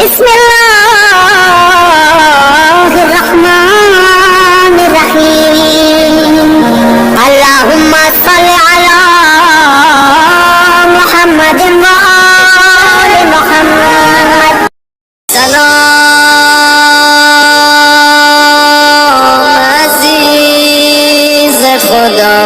بسم الله الرحمن الرحيم اللهم صل على محمد وآل محمد سلام عزیز خدا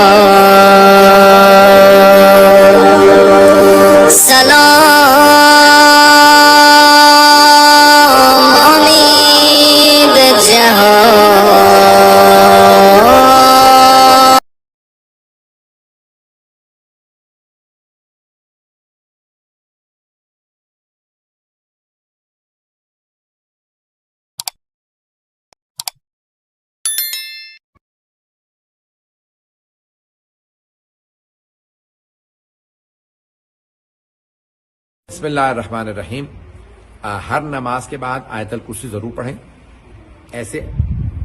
बिस्मिल्लाहिर्रहमानिर्रहीम। हर नमाज के बाद आयतल कुर्सी ज़रूर पढ़ें। ऐसे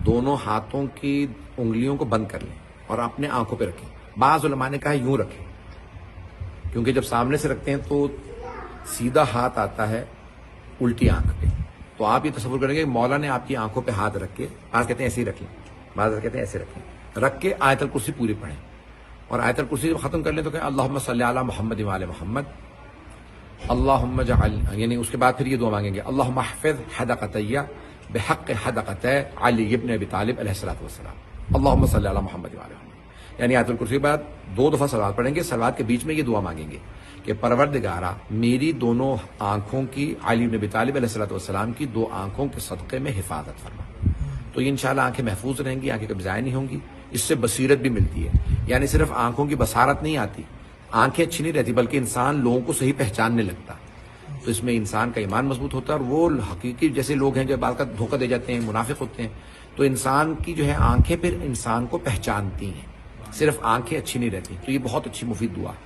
दोनों हाथों की उंगलियों को बंद कर लें और अपने आंखों पे रखें। बाज़ उलमा ने कहा यूं रखें, क्योंकि जब सामने से रखते हैं तो सीधा हाथ आता है उल्टी आंख पे। तो आप ये तसव्वुर करेंगे कि मौला ने आपकी आंखों पे हाथ रख के, बाज़ कहते हैं ऐसे ही रख लें, बाज़ कहते हैं ऐसे रखें, रख के आयतल कुर्सी पूरी पढ़ें। और आयतल कुर्सी जब खत्म कर लें तो कहें अल्लाहुम्मा सल्ली अला मुहम्मद व आले मुहम्मद, अल्लाहुम्मा जअल, यानी उसके बाद फिर ये दुआ मांगेंगे अल्लाहुम्मा हफ़िज़ हदक़तैया बिहक़्क़ि हदक़तै अली इब्न अबी तालिब अलैहिस्सलातु वस्सलाम, अल्लाहुम्मा सल्ली अला मुहम्मद व आले मुहम्मद। यानी आयतुल कुर्सी के बाद 2 दफ़ा सलावत पढ़ेंगे। सलावत के बीच में ये दुआ मांगेंगे कि परवरदिगारा मेरी दोनों आंखों की, अली इब्न अबी तालिब अलैहिस्सलातु वस्सलाम की 2 आंखों के सदक़े में हिफाजत फरमा। तो इंशाअल्लाह आंखें महफूज रहेंगी, आंखें कभी ज़ाया नहीं होंगी। इससे बसीरत भी मिलती है, यानी सिर्फ आंखों की बसारत नहीं आती, आंखें अच्छी नहीं रहती, बल्कि इंसान लोगों को सही पहचानने लगता। तो इसमें इंसान का ईमान मजबूत होता है। और वो हकीकी जैसे लोग हैं जो बात का धोखा दे जाते हैं, मुनाफिक होते हैं, तो इंसान की जो है आंखें फिर इंसान को पहचानती हैं, सिर्फ आंखें अच्छी नहीं रहती। तो ये बहुत अच्छी मुफीद दुआ है।